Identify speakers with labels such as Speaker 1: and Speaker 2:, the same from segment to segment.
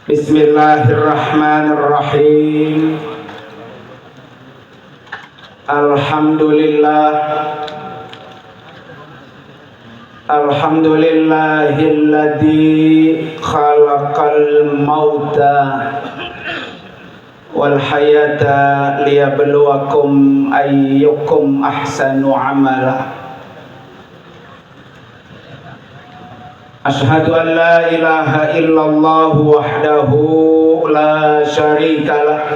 Speaker 1: Bismillahirrahmanirrahim. Alhamdulillah. Alhamdulillahilladzi khalaqal mauta wal hayata liyabluwakum ayyukum ahsanu amala. Ashhadu an la ilaha illallah wahdahu la syarika lah.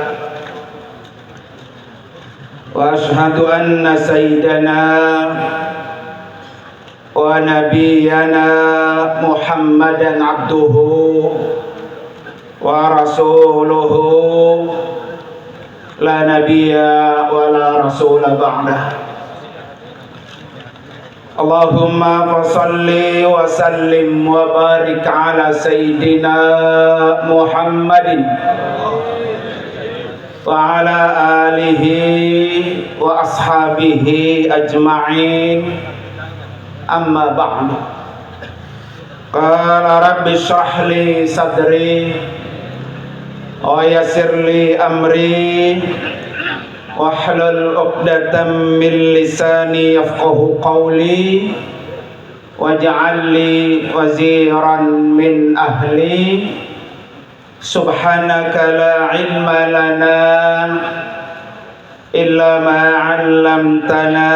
Speaker 1: Wa ashhadu anna sayyidana wa nabiyyana Muhammadan abduhu wa rasuluhu la nabiyya wa la rasula ba'dah. Allahumma salli wa sallim wa barik ala sayyidina Muhammadin wa ala alihi wa ashabihi ajma'in. Amma ba'du. Qala rabbi shrah li sadri wa yassir li amri wahlul 'uqdatam min lisani yafqahu qawli waj'al li waziran min ahli. Subhanaka la ilma lana illa ma 'allamtana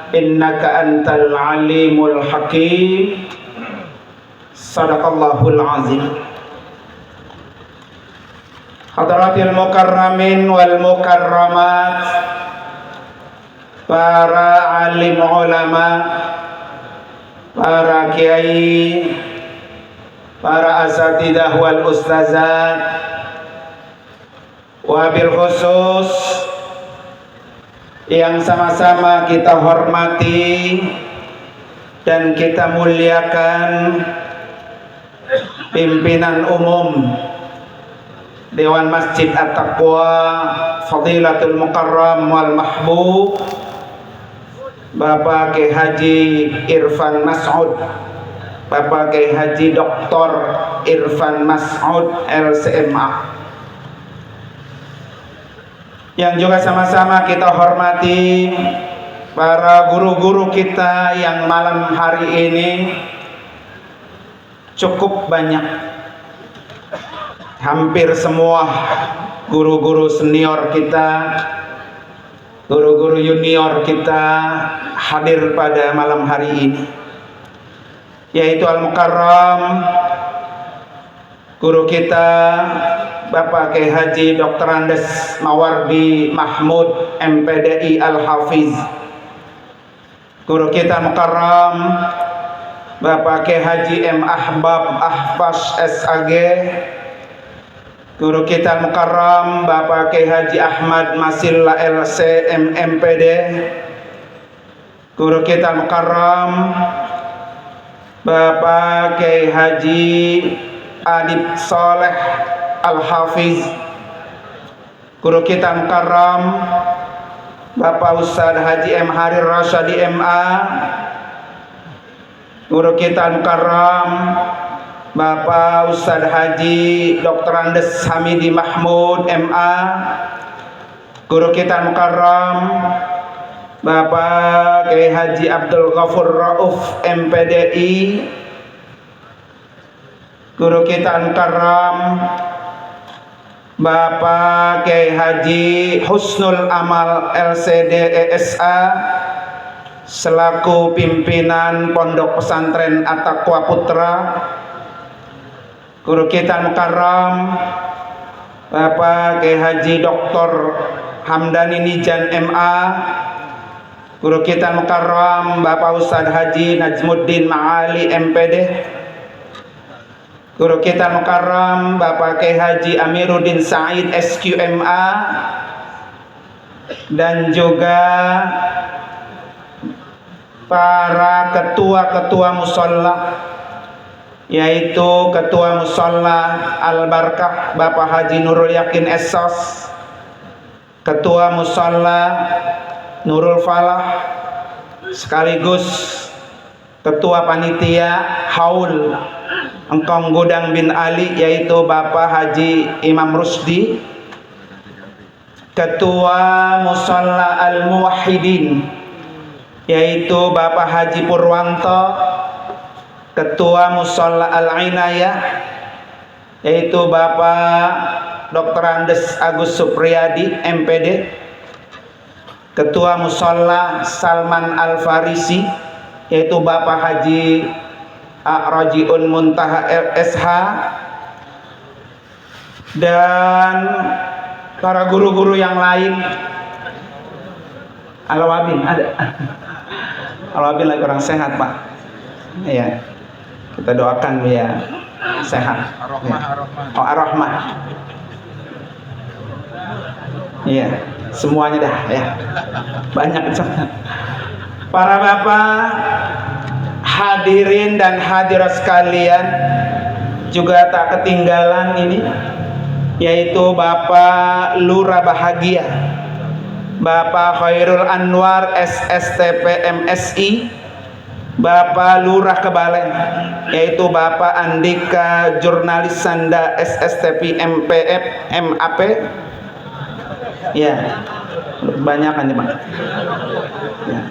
Speaker 1: innaka antal alimul hakim. Sadaqallahul azim. Hadratil mukarramin wal mukarramat, para alim ulama, para kiai, para asatidah wal ustazat, wabil khusus yang sama-sama kita hormati dan kita muliakan pimpinan umum Dewan Masjid At-Taqwa Fadilatul Mukarram wal Mahbub Bapak Kiai Haji Irfan Mas'ud, Bapak Kiai Haji Dr. Irfan Mas'ud LCMA, yang juga sama-sama kita hormati para guru-guru kita yang malam hari ini cukup banyak. Hampir semua guru-guru senior kita, guru-guru junior kita hadir pada malam hari ini, yaitu Al-Mukarram guru kita Bapak Kiai Haji Dr. Andes Mawardi Mahmud MPDI Al-Hafiz, guru kita Mukarram Bapak Kiai Haji M. Ahbab Ahfaz SAG, guru kita Mukarram Bapak Kiai Haji Ahmad Masilla LC MMPD, guru kita Mukarram Bapak Kiai Haji Adib Soleh Al-Hafiz, guru kita Mukarram Bapak Ustadz Haji M. Harir Rasyadi MA, guru kita Mukarram Bapak Ustadz Haji Dr. Andes Hamidi Mahmud MA, guru kita Mukarram Bapak Kiai Haji Abdul Ghafur Rauf MPDI, guru kita Mukarram Bapak Kiai Haji Husnul Amal LCD ESA selaku pimpinan Pondok Pesantren At-Taqwa Putra, guru kita Mukarram Bapak Kiai Haji Dr. Hamdani Nijan MA, guru kita Mukarram Bapak Ustadz Haji Najmuddin Ma'ali MPD, guru kita Mukarram Bapak Kiai Haji Amiruddin Said SQMA, dan juga para ketua-ketua musholla, yaitu Ketua Musholla Al-Barkah Bapak Haji Nurul Yakin Essos, Ketua Musholla Nurul Falah, sekaligus Ketua Panitia Haul Engkong Godang bin Ali yaitu Bapak Haji Imam Rusdi, Ketua Musalla Al-Muwahhidin yaitu Bapak Haji Purwanto, Ketua Musalla Al-Inayah yaitu Bapak Dr. Andes Agus Supriyadi MPD, Ketua Musalla Salman Al-Farisi yaitu Bapak Haji A'rajiun Muntaha LSH, dan para guru-guru yang lain. Alawabin ada. Alawabin lagi kurang sehat, Pak. Iya. Kita doakan dia sehat.
Speaker 2: Ar-Rahmah,
Speaker 1: Ya.
Speaker 2: Ar-Rahmah.
Speaker 1: Oh, Ar-Rahmah. Iya, semuanya dah ya. Banyak. Para bapak, hadirin dan hadirat sekalian, juga tak ketinggalan ini yaitu Bapak Lurah Bahagia, Bapak Khairul Anwar SSTP MSI, Bapak Lurah Kebalen yaitu Bapak Andika Jurnalis Sanda SSTP MPF MAP. Ya, banyak kan Pak. Ya.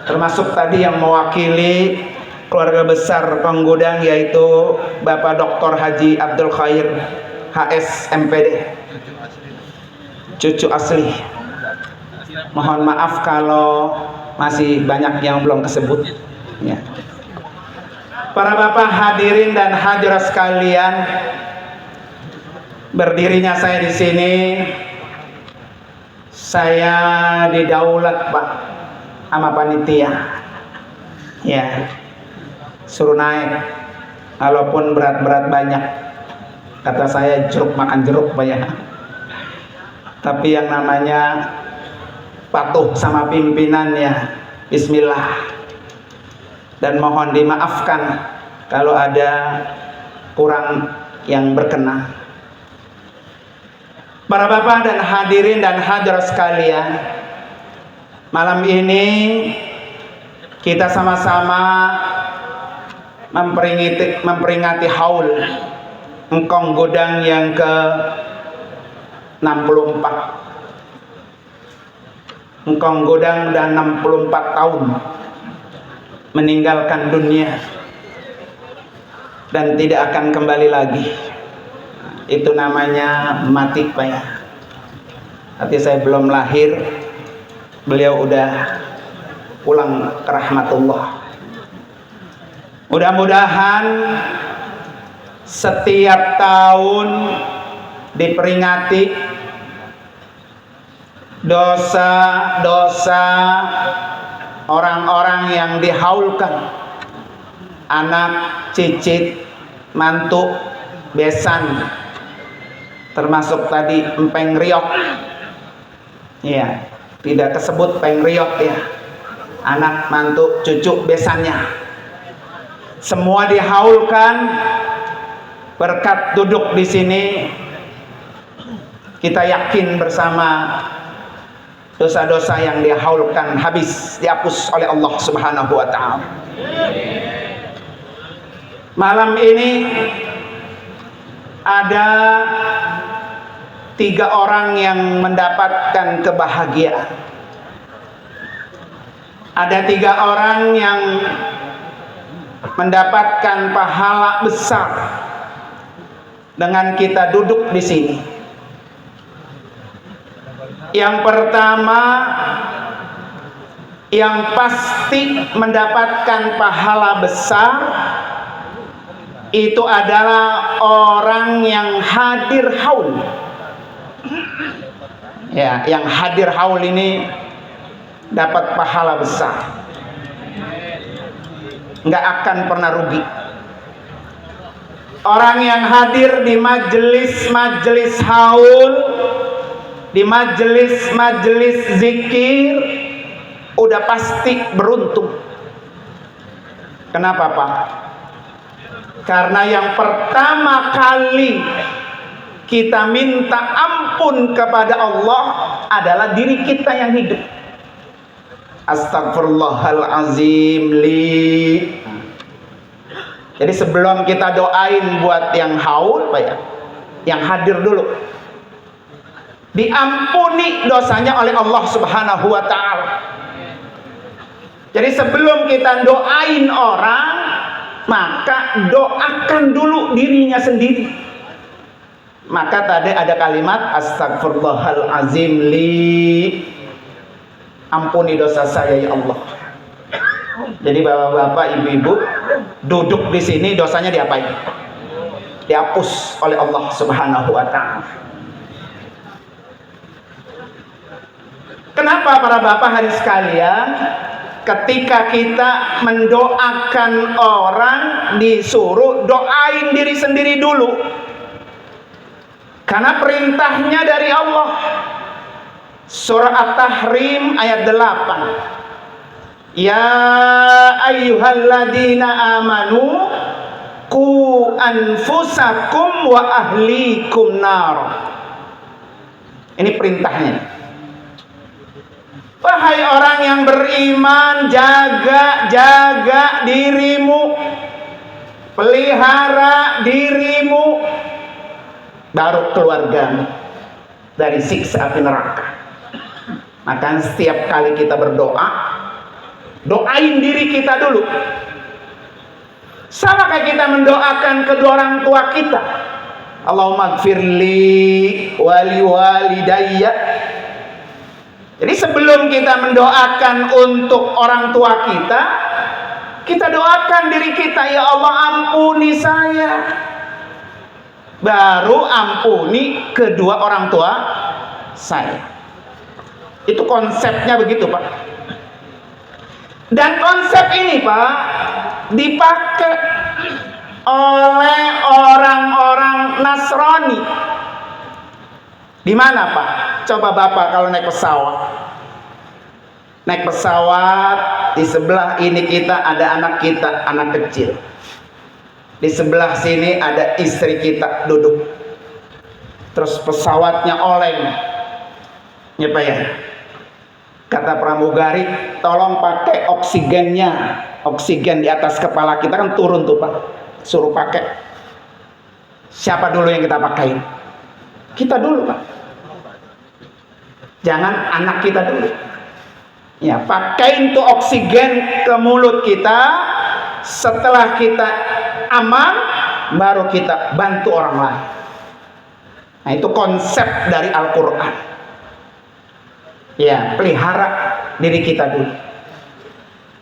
Speaker 1: Termasuk tadi yang mewakili keluarga besar Penggodang yaitu Bapak Dr. Haji Abdul Khair HS MPD, cucu asli. Mohon maaf kalau masih banyak yang belum kesebut ya. Para bapak hadirin dan hadirat sekalian, berdirinya saya di sini, saya didaulat Pak sama panitia ya, suruh naik walaupun berat-berat banyak. Kata saya jeruk makan jeruk banyak, tapi yang namanya patuh sama pimpinan ya bismillah, dan mohon dimaafkan kalau ada kurang yang berkenan. Para bapak dan hadirin dan hadirat sekalian, malam ini kita sama-sama memperingati haul Engkong Godang yang ke-64. Engkong Godang udah 64 tahun meninggalkan dunia dan tidak akan kembali lagi. Itu namanya mati Pak ya. Tapi saya belum lahir, beliau udah pulang ke rahmatullah. Mudah-mudahan setiap tahun diperingati dosa-dosa orang-orang yang dihaulkan, anak, cicit, mantu, besan, termasuk tadi empeng riok ya, tidak kesebut peng riok ya, anak, mantu, cucu, besannya semua dihaulkan. Berkat duduk di sini, kita yakin bersama dosa-dosa yang dihaulkan habis dihapus oleh Allah Subhanahu wa taala. Malam ini ada 3 orang yang mendapatkan kebahagiaan. Ada 3 orang yang mendapatkan pahala besar dengan kita duduk di sini. Yang pertama, yang pasti mendapatkan pahala besar itu adalah orang yang hadir haul. Ya, yang hadir haul ini dapat pahala besar, nggak akan pernah rugi. Orang yang hadir di majelis haul, di majelis zikir, udah pasti beruntung. Kenapa Pak? Karena yang pertama kali kita minta ampun kepada Allah adalah diri kita yang hidup. Astagfirullahalazim li. Jadi sebelum kita doain buat yang haul, Pak ya, yang hadir dulu, diampuni dosanya oleh Allah Subhanahu wa taala. Jadi sebelum kita doain orang, maka doakan dulu dirinya sendiri. Maka tadi ada kalimat astagfirullahalazim li, ampuni dosa saya ya Allah. Jadi bapak-bapak, ibu-ibu duduk di sini, dosanya diapain? Dihapus oleh Allah Subhanahu wa taala. Kenapa para bapak hari sekalian, ketika kita mendoakan orang disuruh doain diri sendiri dulu? Karena perintahnya dari Allah. Surah At-Tahrim ayat 8. Ya ayyuhalladzina amanu qu anfusakum wa ahlikum nar. Ini perintahnya. Wahai orang yang beriman, jaga dirimu, pelihara dirimu, baru keluargamu dari siksa api neraka. Maka setiap kali kita berdoa, doain diri kita dulu. Sama kayak kita mendoakan kedua orang tua kita. Allahumma gfirli wali walidayya. Jadi sebelum kita mendoakan untuk orang tua kita doakan diri kita, ya Allah ampuni saya. Baru ampuni kedua orang tua saya. Itu konsepnya begitu, Pak. Dan konsep ini, Pak, dipakai oleh orang-orang Nasrani. Di mana, Pak? Coba Bapak kalau naik pesawat. Naik pesawat, di sebelah ini kita ada anak kita, anak kecil. Di sebelah sini ada istri kita duduk. Terus pesawatnya oleng. Ya, Pak ya. Kata pramugari, tolong pakai oksigennya. Oksigen di atas kepala kita kan turun tuh, Pak. Suruh pakai. Siapa dulu yang kita pakai? Kita dulu, Pak. Jangan anak kita dulu. Ya, pakai tuh oksigen ke mulut kita. Setelah kita aman, baru kita bantu orang lain. Nah, itu konsep dari Al-Quran. Ya, pelihara diri kita dulu.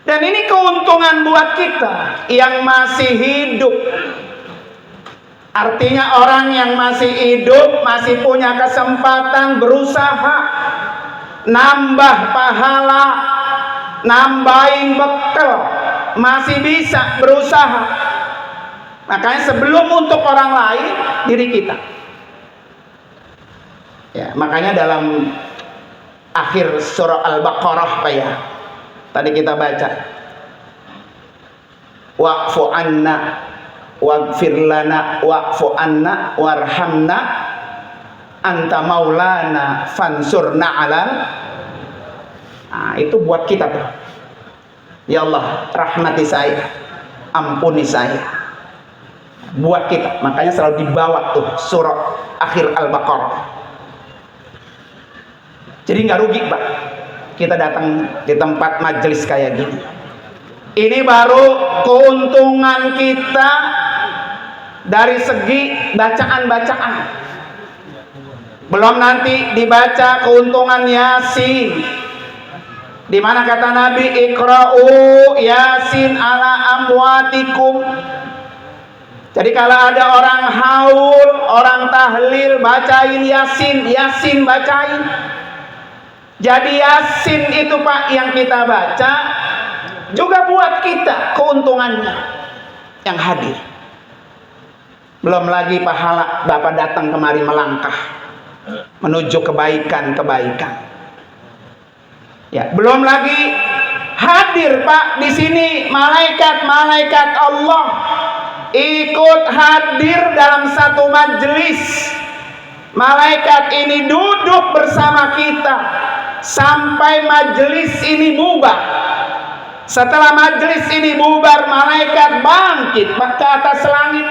Speaker 1: Dan ini keuntungan buat kita yang masih hidup. Artinya orang yang masih hidup masih punya kesempatan berusaha, nambah pahala, nambahin bekal, masih bisa berusaha. Makanya sebelum untuk orang lain, diri kita. Ya, makanya dalam akhir surah Al-Baqarah, Pak ya, tadi kita baca, wa'fu anna waghfir lana wa'fu anna warhamna anta maulana fansurna alal. Nah, itu buat kita tuh. Ya Allah, rahmati saya, ampuni saya. Buat kita. Makanya selalu dibawa tuh surah akhir Al-Baqarah. Jadi nggak rugi, Pak, kita datang di tempat majelis kayak gini. Ini baru keuntungan kita dari segi bacaan-bacaan. Belum nanti dibaca keuntungan Yasin. Di mana kata Nabi, Iqra'u Yasin ala amwatikum. Jadi kalau ada orang haul, orang tahlil, bacain Yasin, Yasin bacain. Jadi Yasin itu, Pak, yang kita baca juga buat kita keuntungannya yang hadir. Belum lagi pahala Bapak datang kemari melangkah menuju kebaikan-kebaikan. Ya, belum lagi hadir, Pak, di sini malaikat-malaikat Allah ikut hadir dalam satu majelis. Malaikat ini duduk bersama kita sampai majelis ini bubar. Setelah majelis ini bubar, malaikat bangkit ke atas langit.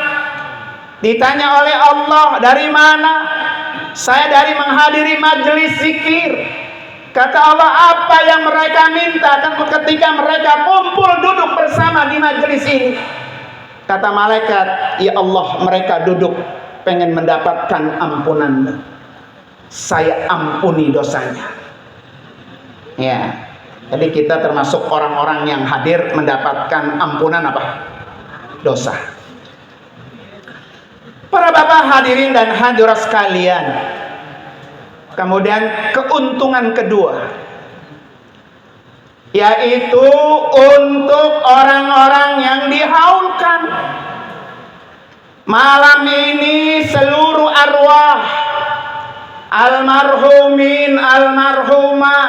Speaker 1: Ditanya oleh Allah, dari mana? Saya dari menghadiri majelis zikir. Kata Allah, apa yang mereka minta ketika mereka kumpul duduk bersama di majelis ini? Kata malaikat, ya Allah, mereka duduk pengen mendapatkan ampunan. Saya ampuni dosanya. Ya. Jadi kita termasuk orang-orang yang hadir mendapatkan ampunan apa? Dosa. Para bapak hadirin dan hadirat sekalian. Kemudian keuntungan kedua, yaitu untuk orang-orang yang dihaulkan. Malam ini seluruh arwah almarhumin, almarhumah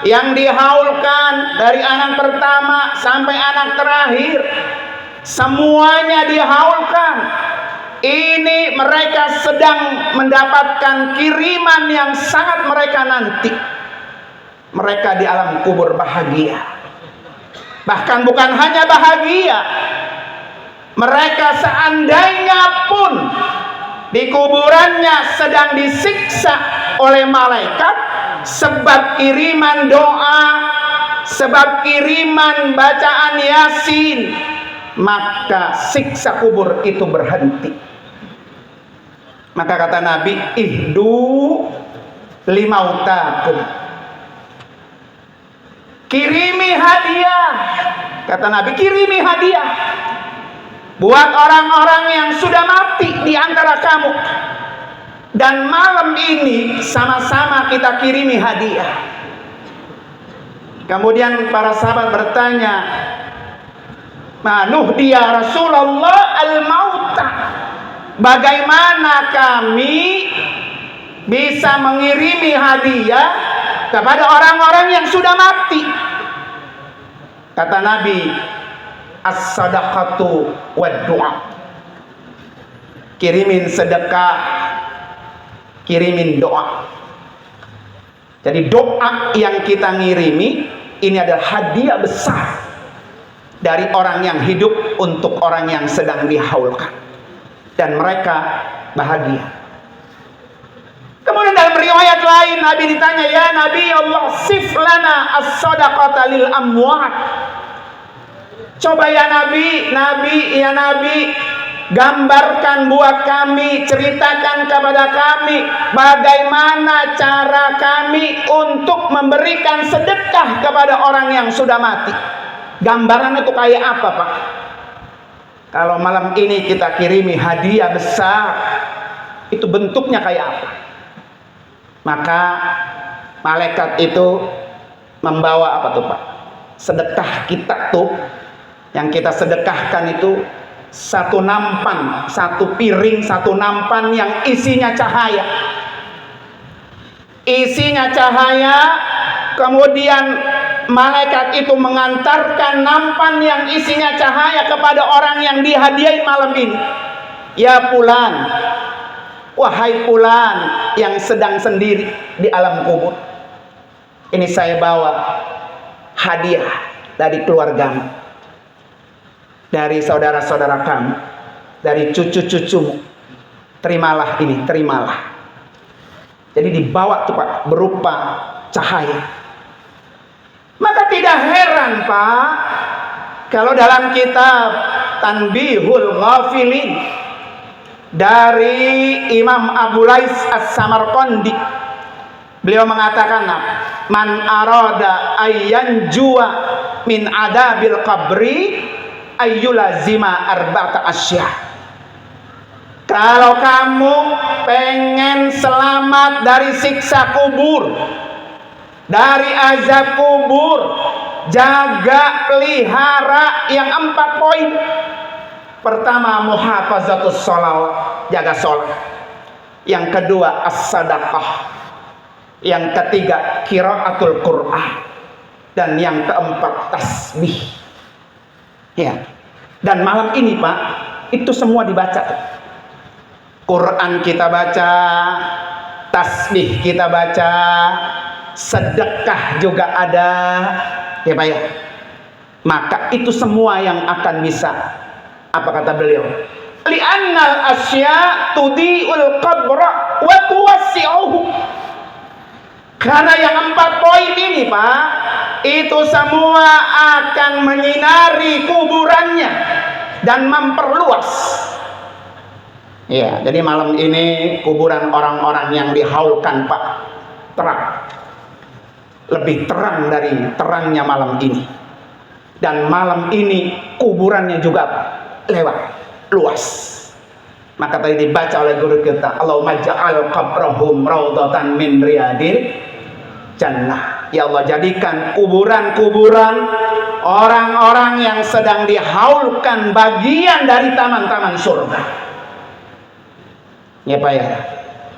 Speaker 1: yang dihaulkan dari anak pertama sampai anak terakhir, semuanya dihaulkan. Ini mereka sedang mendapatkan kiriman yang sangat mereka nanti. Mereka di alam kubur bahagia. Bahkan bukan hanya bahagia, mereka seandainya pun di kuburannya sedang disiksa oleh malaikat sebab kiriman doa, sebab kiriman bacaan Yasin, maka siksa kubur itu berhenti. Maka kata Nabi, ihdu limautakum, kirimi hadiah. Kata Nabi, kirimi hadiah buat orang-orang yang sudah mati di antara kamu. Dan malam ini sama-sama kita kirimi hadiah. Kemudian para sahabat bertanya, manuhdiya Rasulullah al-mauta, bagaimana kami bisa mengirimi hadiah kepada orang-orang yang sudah mati? Kata Nabi, as-sadaqatu wad-du'a, kirimin sedekah, kirimin doa. Jadi doa yang kita ngirimi ini adalah hadiah besar dari orang yang hidup untuk orang yang sedang dihaulkan, dan mereka bahagia. Kemudian dalam riwayat lain Nabi ditanya, ya Nabi Allah, sif lana as-sadaqata lil amwat. Coba ya Nabi, ya Nabi, gambarkan buat kami, ceritakan kepada kami bagaimana cara kami untuk memberikan sedekah kepada orang yang sudah mati. Gambaran itu kayak apa, Pak? Kalau malam ini kita kirimi hadiah besar, itu bentuknya kayak apa? Maka malaikat itu membawa apa tuh, Pak? Sedekah kita tuh, yang kita sedekahkan itu satu nampan, satu piring, satu nampan yang isinya cahaya. Isinya cahaya, kemudian malaikat itu mengantarkan nampan yang isinya cahaya kepada orang yang dihadiahi malam ini. Ya fulan, wahai fulan yang sedang sendiri di alam kubur, ini saya bawa hadiah dari keluargamu, dari saudara-saudara kamu, dari cucu-cucumu. Terimalah ini, terimalah. Jadi dibawa tuh, Pak, berupa cahaya. Maka tidak heran, Pak, kalau dalam kitab Tanbihul Ghafilin dari Imam Abu Lais As-Samarqandi, beliau mengatakan, man arada ayyan jua min adabil qabri ayyulazima arba'ata asya. Kalau kamu pengen selamat dari siksa kubur, dari azab kubur, jaga pelihara yang 4 poin. Pertama, muhafazatus sholawat, jaga sholat. Yang kedua, as-sadaqah. Yang ketiga, qiraatul Qur'an. Dan yang keempat, tasbih. Ya. Dan malam ini, Pak, itu semua dibaca. Quran kita baca, tasbih kita baca, sedekah juga ada, ya Pak ya. maka itu semua yang akan bisa. Apa kata beliau? Li'annal asya tudi'ul qabra wa tuwassi'uhu. Karena yang 4 poin ini Pak, itu semua akan menyinari kuburannya dan memperluas. Ya, jadi malam ini kuburan orang-orang yang dihaulkan Pak terang. Lebih terang dari terangnya malam ini. Dan malam ini kuburannya juga lewat luas. Maka tadi dibaca oleh guru kita, Allahumma ja'al qabrahum raudhatan min riyadil jannah. Ya Allah, jadikan kuburan-kuburan orang-orang yang sedang dihaulkan bagian dari taman-taman surga. Ya Pak ya,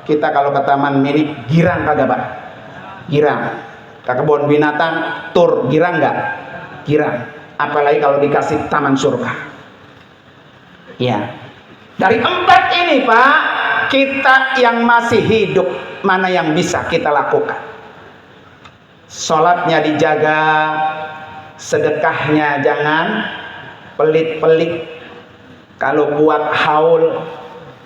Speaker 1: kita kalau ke taman mini girang kagak Pak? Girang. Ke kebun binatang tur girang nggak? Girang. Apalagi kalau dikasih taman surga. Ya. Dari 4 ini Pak, kita yang masih hidup mana yang bisa kita lakukan? Sholatnya dijaga, sedekahnya jangan pelit-pelit. Kalau buat haul,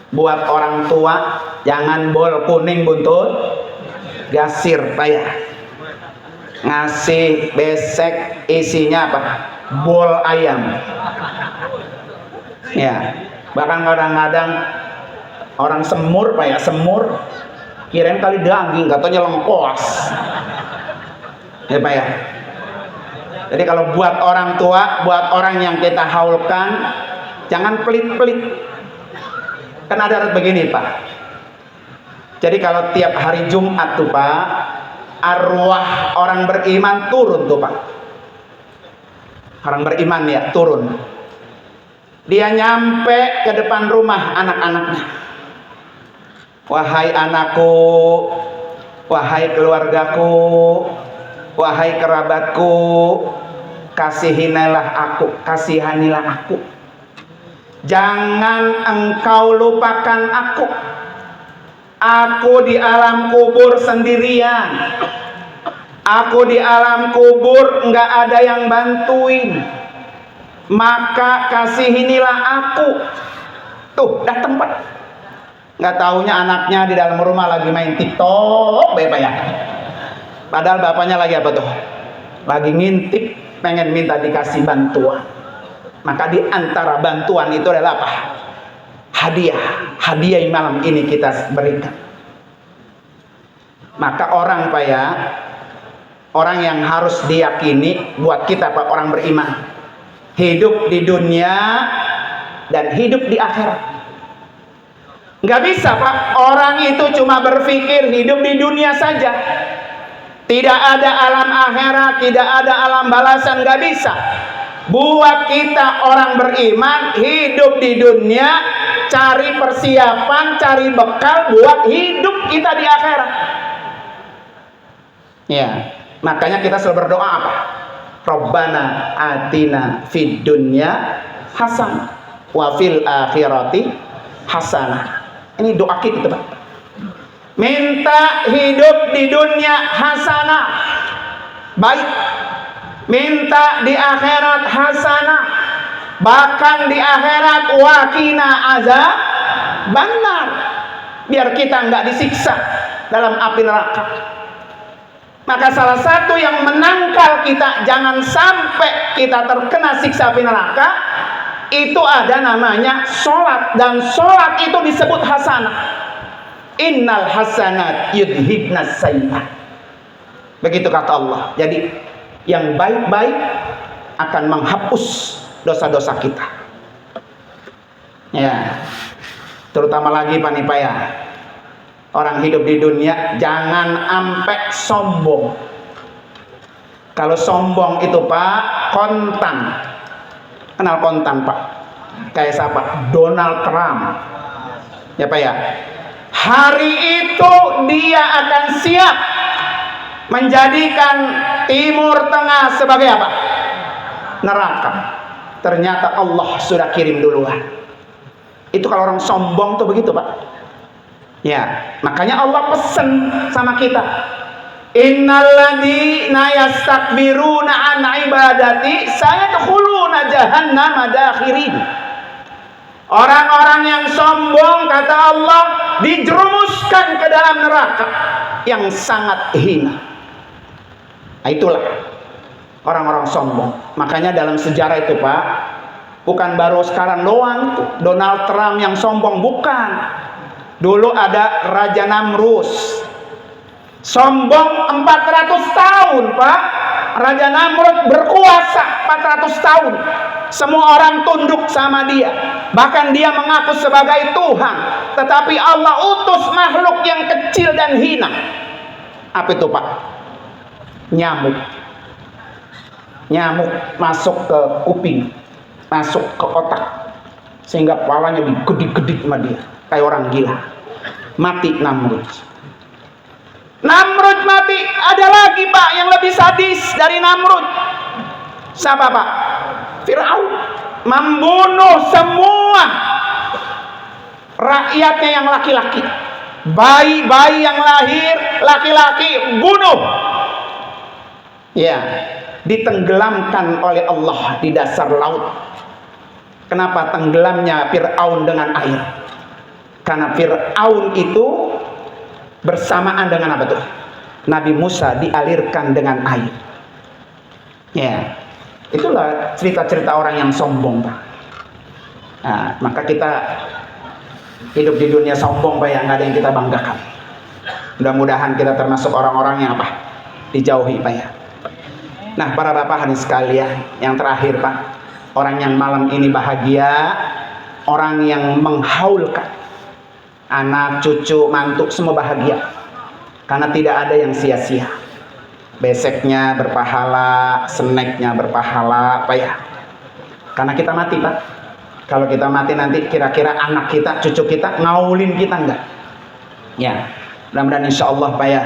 Speaker 1: buat orang tua, jangan bol kuning buntut gasir Pak ya. Ngasih besek isinya apa? Bol ayam. Ya, bahkan kadang-kadang orang semur Pak ya, semur kirain kali daging, katanya lengkos. Ya Pak ya. Jadi kalau buat orang tua, buat orang yang kita haulkan, jangan pelit-pelit. Kan ada begini Pak. Jadi kalau tiap hari Jumat tuh Pak, arwah orang beriman turun tuh Pak. Orang beriman ya turun. Dia nyampe ke depan rumah anak-anaknya. Wahai anakku, wahai keluargaku, wahai kerabatku, kasihanilah aku. Jangan engkau lupakan aku. Aku di alam kubur sendirian. Aku di alam kubur nggak ada yang bantuin. Maka kasihinilah aku. Tuh, datang Pak. Nggak taunya anaknya di dalam rumah lagi main TikTok, Bapak ya. Padahal bapaknya lagi apa tuh? Lagi ngintip, pengen minta dikasih bantuan. Maka di antara bantuan itu adalah apa? Hadiah malam ini kita berikan. Maka orang Pak ya, orang yang harus diyakini buat kita Pak, orang beriman, hidup di dunia dan hidup di akhirat. Nggak bisa Pak, orang itu cuma berpikir hidup di dunia saja. Tidak ada alam akhirat, tidak ada alam balasan, nggak bisa. Buat kita orang beriman, hidup di dunia, cari persiapan, cari bekal buat hidup kita di akhirat. Ya, makanya kita selalu berdoa apa? Rabbana atina fid dunya hasanah wa fil akhirati hasanah. Ini doa kita Pak. Minta hidup di dunia hasanah, baik. Minta di akhirat hasanah, bahkan di akhirat wakina azab benar, biar kita nggak disiksa dalam api neraka. Maka salah satu yang menangkal kita jangan sampai kita terkena siksa api neraka, itu ada namanya sholat. Dan sholat itu disebut hasanah. Innal hasanat yudhibnas sayyi'at. Begitu kata Allah. Jadi yang baik-baik akan menghapus dosa-dosa kita. Ya, terutama lagi Pak Nipa ya, orang hidup di dunia jangan sampai sombong. Kalau sombong itu Pak, kontan. Kenal kontan Pak? Kayak siapa? Donald Trump. Ya Pak ya. Hari itu dia akan siap menjadikan Timur Tengah sebagai apa? Neraka. Ternyata Allah sudah kirim duluan. Itu kalau orang sombong tuh begitu Pak. Ya, makanya Allah pesen sama kita. Innalladzina yastakbiruna an ibadati sayadkhuluna jahannama dakhirin. Orang-orang yang sombong, kata Allah, dijerumuskan ke dalam neraka yang sangat hina. Nah, itulah orang-orang sombong. Makanya dalam sejarah itu, Pak, bukan baru sekarang doang tuh Donald Trump yang sombong, bukan. Dulu ada Raja Namrus. Sombong 400 tahun, Pak. Raja Namrud berkuasa 400 tahun. Semua orang tunduk sama dia. Bahkan dia mengaku sebagai Tuhan. Tetapi Allah utus makhluk yang kecil dan hina. Apa itu, Pak? Nyamuk. Nyamuk masuk ke kuping, masuk ke otak, sehingga kepalanya digedik-gedik sama dia. Kayak orang gila. Mati Namrud. Namrud mati. Ada lagi, Pak, yang lebih sadis dari Namrud. Siapa, Pak? Fir'aun. Membunuh semua rakyatnya yang laki-laki. Bayi-bayi yang lahir laki-laki bunuh. Ya, ditenggelamkan oleh Allah di dasar laut. Kenapa tenggelamnya Fir'aun dengan air? Karena Fir'aun itu bersamaan dengan apa tuh? Nabi Musa dialirkan dengan air. Ya, itulah cerita-cerita orang yang sombong, Pak. Nah, maka kita hidup di dunia sombong, Pak, yang nggak ada yang kita banggakan. Mudah-mudahan kita termasuk orang-orang yang apa? Dijauhi, Pak, ya. Nah, para bapak hadirin sekalian, yang terakhir, Pak, orang yang malam ini bahagia, orang yang menghaulkan anak, cucu, mantu, semua bahagia. Karena tidak ada yang sia-sia. Beseknya berpahala, snacknya berpahala, Pak, ya. Karena kita mati, Pak. Kalau kita mati nanti kira-kira anak kita, cucu kita ngaulin kita enggak? Ya, mudah-mudahan insya Allah, Pak, ya,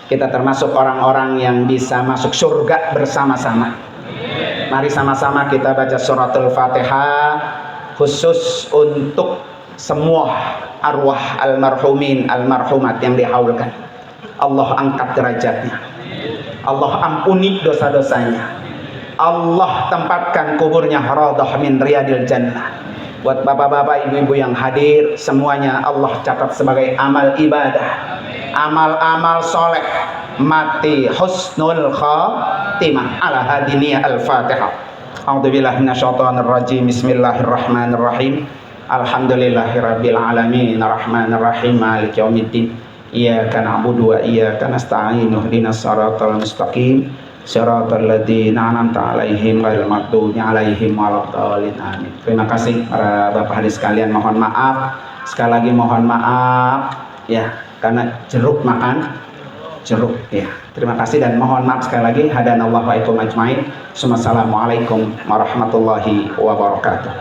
Speaker 1: kita termasuk orang-orang yang bisa masuk surga bersama-sama. Mari sama-sama kita baca suratul Fatihah khusus untuk semua arwah almarhumin almarhumat yang dihaulkan. Allah angkat derajatnya. Allah ampuni dosa-dosanya. Allah tempatkan kuburnya radah min riyadil jannah. Buat bapak-bapak, ibu-ibu yang hadir, semuanya Allah catat sebagai amal ibadah, amal-amal soleh, mati husnul khatimah. Ala hadiniya al-Fatihah. A'udzubillahi minasyaitonir rajim. Bismillahirrahmanirrahim. Alhamdulillahirabbil alamin arrahmanir rahim maliki yaumiddin. Iyyaka na'budu wa iyyaka nasta'in. Ihdinas siratal mustaqim. Siratal ladzina an'amta 'alaihim ghairil maghdubi 'alaihim waladdallin. Amin. Terima kasih para bapak hadirin sekalian, mohon maaf. Sekali lagi mohon maaf ya, karena jeruk makan jeruk ya. Terima kasih dan mohon maaf sekali lagi. Hadanallahu wa iyyakum ajmain. Assalamualaikum warahmatullahi wabarakatuh.